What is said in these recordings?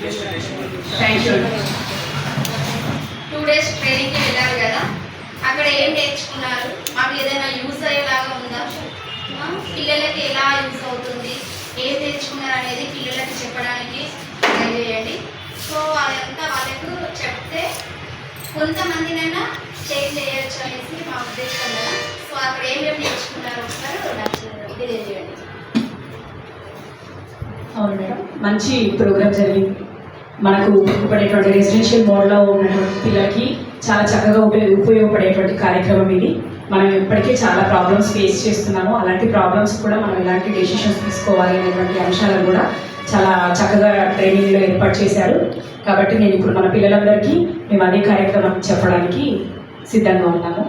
Thank you. 2 days ట్రైనింగ్కి వెళ్ళారు కదా, అక్కడ ఏం నేర్చుకున్నారు? మాకు ఏదైనా యూజ్ అయ్యేలాగా ఉందా? పిల్లలకి ఎలా యూజ్ అవుతుంది, ఏం నేర్చుకున్నారు అనేది పిల్లలకి చెప్పడానికి ట్రై చేయండి. సో అదంతా వాళ్ళకు చెప్తే కొంతమందినైనా చేంజ్ చేయొచ్చు అనేసి మా ఉద్దేశం కదా. సో అక్కడ ఏమేమి నేర్చుకున్నారు ఒకసారి నాకు తెలియజేయండి. అవును మేడం, మంచి ప్రోగ్రామ్ జరిగింది. మనకు ఉపయోగపడేటువంటి రెసిడెన్షియల్ మోడ్లో ఉన్నటువంటి పిల్లలకి చాలా చక్కగా ఉపయోగపడేటువంటి కార్యక్రమం ఇది. మనం ఇప్పటికే చాలా ప్రాబ్లమ్స్ ఫేస్ చేస్తున్నాము. అలాంటి ప్రాబ్లమ్స్ కూడా మనం ఎలాంటి డెసిషన్స్ తీసుకోవాలి అనేటువంటి అంశాలను కూడా చాలా చక్కగా ట్రైనింగ్లో ఏర్పాటు చేశారు. కాబట్టి నేను ఇప్పుడు మన పిల్లలందరికీ మేము అదే కార్యక్రమం చెప్పడానికి సిద్ధంగా ఉన్నాము.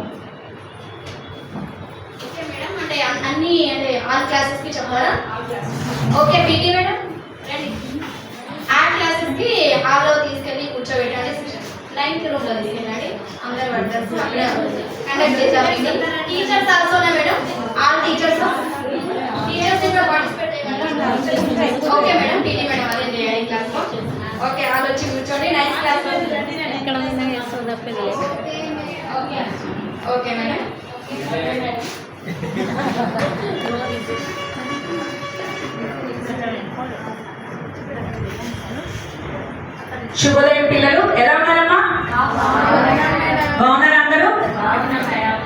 ఓకే మేడం, అంటే అన్ని అంటే ఆల్ క్లాసెస్కి చెప్పారా? ఓకే పీటీ మేడం రండి. ఆల్ క్లాసెస్కి హాల్లో తీసుకెళ్ళి కూర్చోబెట్టండి. 9th రూమ్లో తీసుకెళ్ళండి. అందరు వర్కర్స్ అక్కడే కండక్ట్ చేద్దాం. టీచర్స్ ఆల్సోనా మేడం? ఆల్ టీచర్స్ ఇక్కడ పార్టిసిపేట్ చేయగలరా? ఓకే మేడం, పీటీ మేడం అదే చేయాలి క్లాస్లో. ఓకే వాళ్ళు వచ్చి కూర్చోండి. 9th class okay madam. శుభోదయం పిల్లలు, ఎలా ఉన్నారమ్మా? బాగున్నారా అందరూ?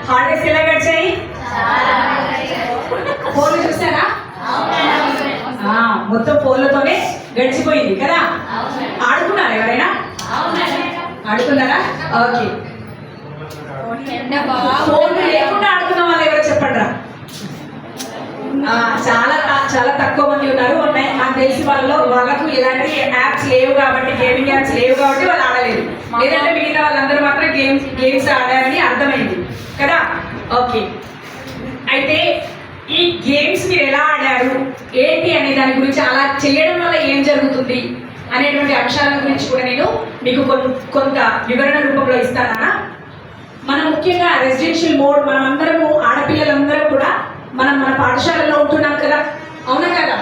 హాలిడేస్ ఎలా గడిచాయి? ఫోన్లు చూసారా? మొత్తం ఫోన్లతోనే గడిచిపోయింది కదా. ఆడుకున్నారా ఎవరైనా? ఆడుకున్నారా? ఓకే. ఫోన్లు లేకుండా ఆడుకున్న వాళ్ళు ఎవరో చెప్పండి రా. చాలా చాలా తక్కువ మంది ఉన్నారు. నాకు తెలిసి వాళ్ళకు ఎలాంటి యాప్స్ లేవు కాబట్టి, గేమింగ్ యాప్స్ లేవు కాబట్టి వాళ్ళు ఆడలేదు. లేదంటే మిగతా వాళ్ళందరూ మాత్రం గేమ్స్ ఆడారని అర్థమైంది కదా. ఓకే, అయితే ఈ గేమ్స్ మీరు ఎలా ఆడారు ఏంటి అనే దాని గురించి, అలా చేయడం వల్ల ఏం జరుగుతుంది అనేటువంటి అంశాల గురించి కూడా నేను మీకు కొంత వివరణ రూపంలో ఇస్తానా. మనం ముఖ్యంగా రెసిడెన్షియల్ మోడ్, మనం అందరము ఆడపిల్లలందరూ కూడా మన పాఠశాలలో ఉంటున్నాం కదా, అవునా కదా?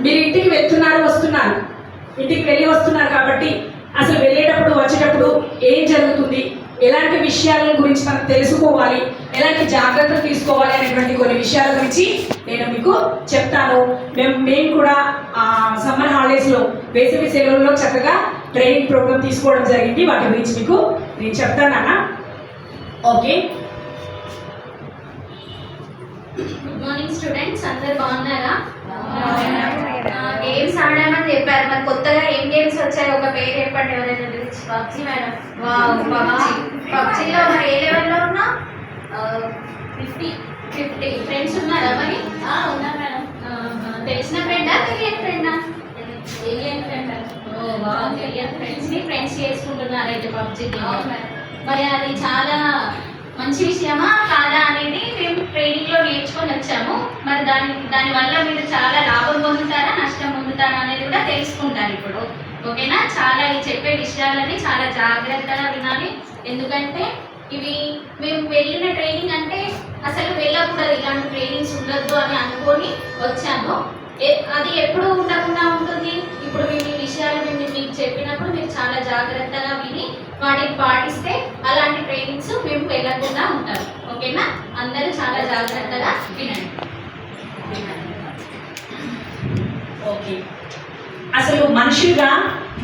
మీరు ఇంటికి వెళ్తున్నారు వస్తున్నారు, ఇంటికి వెళ్ళి వస్తున్నారు కాబట్టి అసలు వెళ్ళేటప్పుడు వచ్చేటప్పుడు ఏం జరుగుతుంది, ఎలాంటి విషయాల గురించి మనం తెలుసుకోవాలి, ఎలాంటి జాగ్రత్తలు తీసుకోవాలి అనేటువంటి కొన్ని విషయాల గురించి నేను మీకు చెప్తాను. మేము కూడా సమ్మర్ హాలిడేస్లో, వేసవి సెలవుల్లో చక్కగా ట్రైనింగ్ ప్రోగ్రామ్ తీసుకోవడం జరిగింది. వాటి గురించి మీకు నేను చెప్తానన్నా. ఓకే, గుడ్ మార్నింగ్ స్టూడెంట్స్, అందరు బాగున్నారా? గేమ్స్ ఆడామని చెప్పారు, మరి కొత్తగా ఏం గేమ్స్ వచ్చాయి ఒక పేరు చెప్పండి ఎవరైనా గురించి. PUBG madam. పబ్జీలో మరి ఏ లెవెల్లో ఉన్నా? 50 ఫ్రెండ్స్ ఉన్నారా? మరి ఉన్నారు మేడం. తెలిసిన ఫ్రెండా తెలియని ఫ్రెండా? తెలియని ఫ్రెండ్. తెలియని ఫ్రెండ్స్ని ఫ్రెండ్స్ చేసుకుంటున్నారు అయితే పబ్జీ. మరి అది చాలా మంచి విషయమా కాదా అనేది మేము ట్రైనింగ్లో నేర్చుకొని వచ్చాము. మరి దానివల్ల మీరు చాలా లాభం పొందుతారా నష్టం పొందుతారా అనేది కూడా తెలుసుకుంటారు ఇప్పుడు. ఓకేనా? చాలా ఈ చెప్పే విషయాలని చాలా జాగ్రత్తగా వినాలి. ఎందుకంటే ఇవి మేము వెళ్ళిన ట్రైనింగ్ అంటే అసలు వెళ్ళకూడదు, ఇలాంటి ట్రైనింగ్స్ ఉండొద్దు అని అనుకొని వచ్చాము. అది ఎప్పుడు ఉండకుండా ఉంటుంది. ఇప్పుడు మేము ఈ విషయాలు మీకు చెప్పినప్పుడు మీరు చాలా జాగ్రత్తగా విని వాటిని పాటిస్తే అలాంటి ట్రైనింగ్స్ మేము వెళ్ళకుండా ఉంటాం. ఓకేనా? అందరూ చాలా జాగ్రత్తగా వినండి. ఓకే, అసలు మనుషులుగా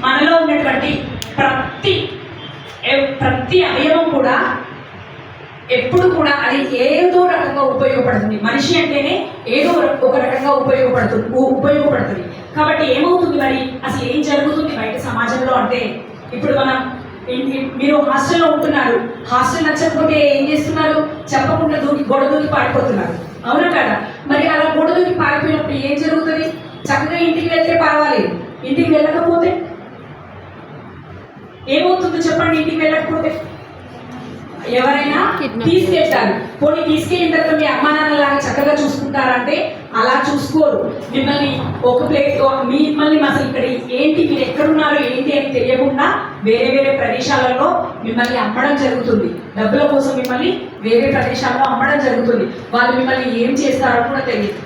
మనలో ఉన్నటువంటి ప్రతి అవయవం కూడా ఎప్పుడు కూడా అది ఏదో రకంగా ఉపయోగపడుతుంది. మనిషి అంటేనే ఏదో ఒక రకంగా ఉపయోగపడుతుంది. కాబట్టి ఏమవుతుంది మరి, అసలు ఏం జరుగుతుంది బయట సమాజంలో అంటే, ఇప్పుడు మీరు హాస్టల్లో ఉంటున్నారు, హాస్టల్ నచ్చకపోతే ఏం చేస్తున్నారు? చెప్పకుండా గొడవ దూకి పారిపోతున్నారు, అవునా కదా? మరి అలా గొడవ దూకి పారిపోయినప్పుడు ఏం జరుగుతుంది? చక్కగా ఇంటికి వెళ్తే పర్వాలేదు, ఇంటికి వెళ్ళకపోతే ఏమవుతుందో చెప్పండి. ఇంటికి వెళ్ళకపోతే ఎవరైనా తీసుకెళ్తారు. పోనీ తీసుకెళ్ళిన తర్వాత మీ అమ్మా నాన్నలాగా చక్కగా చూసుకుంటారంటే అలా చూసుకోరు. మిమ్మల్ని ఒక ప్లేస్, మిమ్మల్ని అసలు ఇక్కడ ఏంటి, మీరు ఎక్కడున్నారు ఏంటి అని తెలియకుండా వేరే వేరే ప్రదేశాలలో మిమ్మల్ని అమ్మడం జరుగుతుంది. డబ్బుల కోసం మిమ్మల్ని వేరే ప్రదేశాల్లో అమ్మడం జరుగుతుంది. వాళ్ళు మిమ్మల్ని ఏం చేస్తారో కూడా తెలియదు.